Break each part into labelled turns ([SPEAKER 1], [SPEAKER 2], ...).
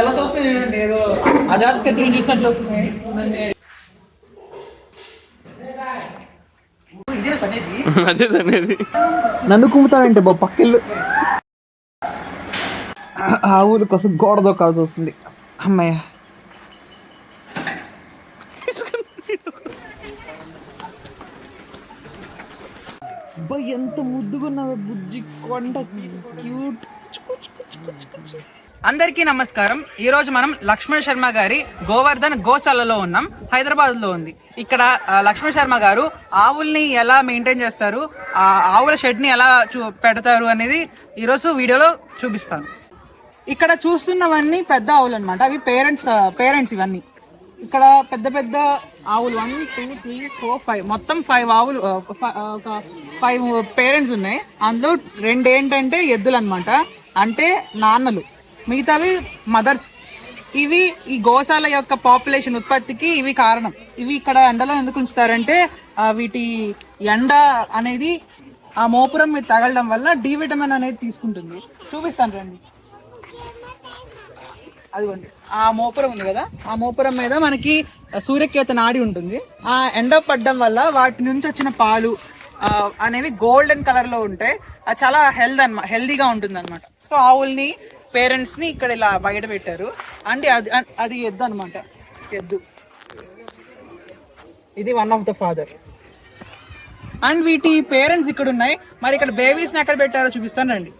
[SPEAKER 1] ఎలా చూస్తుంది చూడండి, ఏదో అజాత శత్రువుని చూసినట్లు వస్తుంది.
[SPEAKER 2] అదే అనేది
[SPEAKER 1] నన్ను కుమ్ముతానంటే బాబు పక్కెళ్ళు. ఆవుల కోసం గోడ దొక్కాల్సి వస్తుంది. అమ్మయ్య, ఎంత ముద్దుగున్నావే బుజ్జి కొండ, క్యూట్. అందరికీ నమస్కారం. ఈ రోజు మనం లక్ష్మణ్ శర్మ గారి గోవర్ధన్ గోశాలలో ఉన్నాం. హైదరాబాద్ లో ఉంది. ఇక్కడ లక్ష్మణ్ శర్మ గారు ఆవుల్ని ఎలా మెయింటైన్ చేస్తారు, ఆ ఆవుల షెడ్ ని ఎలా పెడతారు అనేది ఈరోజు వీడియోలో చూపిస్తాను. ఇక్కడ చూస్తున్నవన్నీ పెద్ద ఆవులు అనమాట. అవి పేరెంట్స్ ఇవన్నీ. ఇక్కడ పెద్ద పెద్ద ఆవులు 1 2 3 4 5 మొత్తం 5 ఆవులు, ఒక 5 పేరెంట్స్ ఉన్నాయి. అందులో 2 ఏంటంటే ఎద్దులు అనమాట, అంటే నాన్నలు. మిగతావి మదర్స్. ఇవి ఈ గోశాల యొక్క పాపులేషన్ ఉత్పత్తికి ఇవి కారణం. ఇవి ఇక్కడ ఎండలో ఎందుకు ఉంచుతారంటే వీటి ఎండ అనేది ఆ మోపురం మీద తగలడం వల్ల డి విటమిన్ అనేది తీసుకుంటుంది. చూపిస్తాను రండి. అదిగోండి, ఆ మోపురం ఉంది కదా, ఆ మోపురం మీద మనకి సూర్యకేత నాడి ఉంటుంది. ఆ ఎండ పడడం వల్ల వాటి నుంచి వచ్చిన పాలు అనేవి గోల్డెన్ కలర్ లో ఉంటాయి. అది చాలా హెల్దీగా ఉంటుంది అనమాట. సో ఆవుల్ని, పేరెంట్స్ ని ఇక్కడ ఇలా బయట పెట్టారు. అంటే అది ఎద్దు అనమాట. ఎద్దు ఇది one of the father. And వీటి పేరెంట్స్ ఇక్కడ ఉన్నాయి. మరి ఇక్కడ బేబీస్ ని ఎక్కడ పెట్టారో చూపిస్తాను రండి.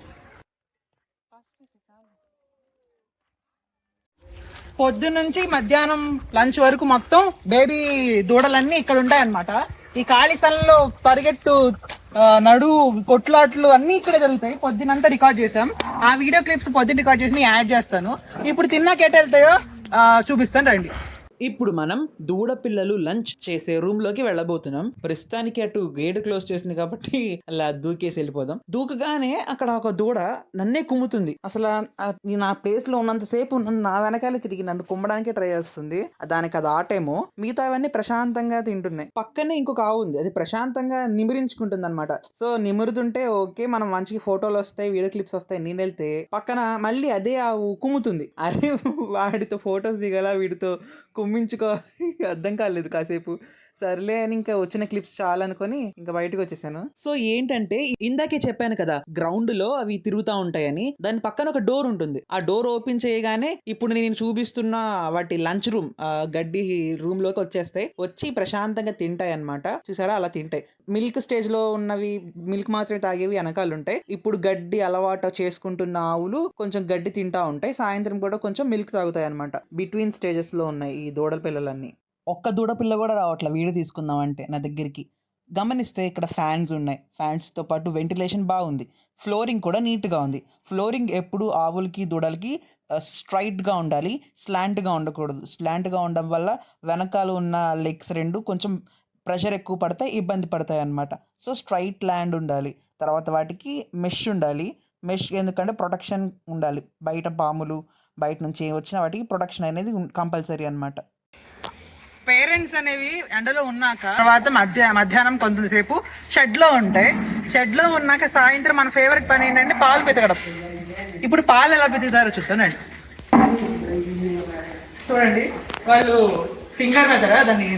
[SPEAKER 1] పొద్దున్నుంచి మధ్యాహ్నం లంచ్ వరకు మొత్తం బేబీ దూడలన్నీ ఇక్కడ ఉంటాయి అన్నమాట. ఈ ఖాళీ స్థలంలో పరిగెట్టు, నడు, కొట్లాట్లు అన్ని ఇక్కడే జరుగుతాయి. పొద్దునంతా రికార్డ్ చేసాం. ఆ వీడియో క్లిప్స్ పొద్దున్న రికార్డ్ చేసి యాడ్ చేస్తాను. ఇప్పుడు తిన్నాక ఎటు వెళ్తాయో చూపిస్తాను రండి. ఇప్పుడు మనం దూడ పిల్లలు లంచ్ చేసే రూమ్ లోకి వెళ్ళబోతున్నాం. ప్రస్తుతానికి అటు గేట్ క్లోజ్ చేసింది కాబట్టి అలా దూకేసి వెళ్ళిపోదాం. దూకగానే అక్కడ ఒక దూడ నన్నే కుమ్ముతుంది. అసలు నా ప్లేస్ లో ఉన్నంతసేపు నా వెనకాలే తిరిగి నన్ను కుమ్మడానికే ట్రై చేస్తుంది. దానికి అది ఆటేమో. మిగతావన్నీ ప్రశాంతంగా తింటున్నాయి. పక్కనే ఇంకొక ఆవు ఉంది, అది ప్రశాంతంగా నిమిరించుకుంటుంది అనమాట. సో నిమురుతుంటే ఓకే, మనం మంచిగా ఫోటోలు వస్తాయి, వీడియో క్లిప్స్ వస్తాయి. నేను వెళ్తే పక్కన మళ్ళీ అదే ఆవు కుమ్ముతుంది. అరే వాడితో ఫొటోస్ దిగాల, వీడితో కుమ్మించుకోవాలి, అర్థం కాలేదు కాసేపు. సర్లే అని ఇంకా వచ్చిన క్లిప్స్ చాలా అనుకొని ఇంకా బయటకు వచ్చేసాను. సో ఏంటంటే ఇందాకే చెప్పాను కదా, గ్రౌండ్ లో అవి తిరుగుతూ ఉంటాయని. దాని పక్కన ఒక డోర్ ఉంటుంది. ఆ డోర్ ఓపెన్ చేయగానే ఇప్పుడు నేను చూపిస్తున్న వాటి లంచ్ రూమ్, గడ్డి రూమ్ లోకి వచ్చేస్తాయి. వచ్చి ప్రశాంతంగా తింటాయి అన్నమాట. చూసారా, అలా తింటాయి. మిల్క్ స్టేజ్ లో ఉన్నవి, మిల్క్ మాత్రమే తాగేవి వెనకాల ఉంటాయి. ఇప్పుడు గడ్డి అలవాటు చేసుకుంటున్న ఆవులు కొంచెం గడ్డి తింటా ఉంటాయి. సాయంత్రం కూడా కొంచెం మిల్క్ తాగుతాయి అనమాట. బిట్వీన్ స్టేజెస్ లో ఉన్నాయి ఈ దూడల పిల్లలన్నీ. ఒక్క దూడ పిల్ల కూడా రావట్లే వీడియో తీసుకుందాం అంటే నా దగ్గరికి. గమనిస్తే ఇక్కడ ఫ్యాన్స్ ఉన్నాయి. ఫ్యాన్స్తో పాటు వెంటిలేషన్ బాగుంది. ఫ్లోరింగ్ కూడా నీట్గా ఉంది. ఫ్లోరింగ్ ఎప్పుడు ఆవులకి, దూడలకి స్ట్రైట్గా ఉండాలి, స్లాంట్గా ఉండకూడదు. స్లాంట్గా ఉండడం వల్ల వెనకాల ఉన్న లెగ్స్ రెండు కొంచెం ప్రెషర్ ఎక్కువ పడతాయి, ఇబ్బంది పడతాయి అన్నమాట. సో స్ట్రైట్ ల్యాండ్ ఉండాలి. తర్వాత వాటికి మెష్ ఉండాలి. మెష్ ఎందుకంటే ప్రొటెక్షన్ ఉండాలి. బయట పాములు, బయట నుంచి వచ్చిన వాటికి ప్రొటెక్షన్ అనేది కంపల్సరీ అన్నమాట. పేరెంట్స్ అనేవి ఎండలో ఉన్నాక తర్వాత మధ్యాహ్నం కొంతసేపు షెడ్ లో ఉంటాయి. షెడ్ లో ఉన్నాక సాయంత్రం మన ఫేవరెట్ పని ఏంటంటే పాలు పితకడం. ఇప్పుడు పాలు ఎలా పితుకుతారో చూస్తానండి. చూడండి, వాళ్ళు ఫింగర్ మెథడ్, దాన్ని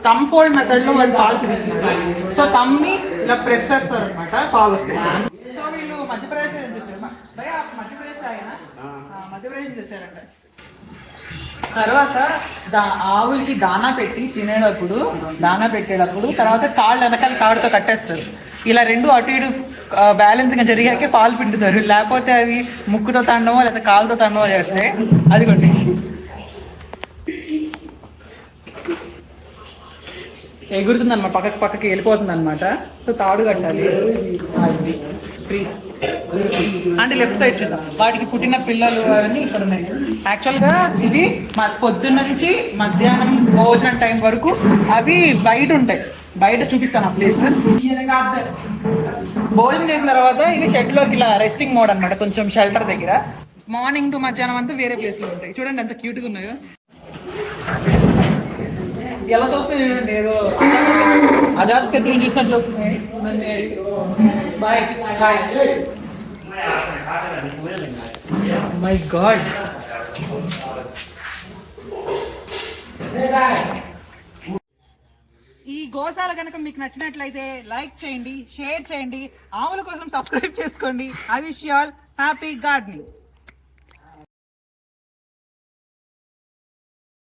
[SPEAKER 1] థమ్ ఫోల్డ్ మెథడ్ లో వాళ్ళు పాలు పితుకుతున్నారు. సో థమ్ని ఇలా ప్రెస్ చేస్తారు అనమాట, పాలు వస్తాయి. సో వీళ్ళు మధ్యప్రదేశ్ నుంచి వచ్చారు. మధ్యప్రదేశ్ ఆయన మధ్యప్రదేశ్ నుంచి వచ్చారంట. తర్వాత ఆవులకి దానా పెట్టేటప్పుడు తర్వాత కాళ్ళు వెనకాల కాళ్ళతో కట్టేస్తారు. ఇలా రెండు అటు ఇటు బ్యాలెన్స్గా జరిగాకే పాలు పిండుతారు. లేకపోతే అవి ముక్కుతో తండమో లేకపోతే కాళ్ళతో తండమో చేస్తాయి. అదిగోండి, ఎగురుతుంది అనమాట, పక్కకి వెళ్ళిపోతుంది అనమాట. సో తాడు కట్టాలి. అది అంటే లెఫ్ట్ సైడ్ చూద్దాం. వాటికి పుట్టిన పిల్లలు అవన్నీ ఇక్కడ ఉన్నాయి. యాక్చువల్గా ఇవి పొద్దున్న నుంచి మధ్యాహ్నం భోజనం టైం వరకు అవి బయట ఉంటాయి. బయట చూపిస్తాను ఆ ప్లేస్. భోజనం చేసిన తర్వాత ఇవి షెడ్ లోకి ఇలా రెస్టింగ్ మోడ్ అనమాట, కొంచెం షెల్టర్ దగ్గర. మార్నింగ్ టు మధ్యాహ్నం అంతా వేరే ప్లేస్ లో ఉంటాయి. చూడండి ఎంత క్యూట్గా ఉన్నాయో. ఎలా చూస్తుంది చూడండి, ఏదో అజాత శత్రువుని చూసినట్లు వస్తుంది. Bye bye. మై గాడ్, ఈ గోశాల కనుక మీకు నచ్చినట్లయితే లైక్ చేయండి, షేర్ చేయండి, ఆవుల కోసం సబ్స్క్రైబ్ చేసుకోండి. I wish you all happy gardening.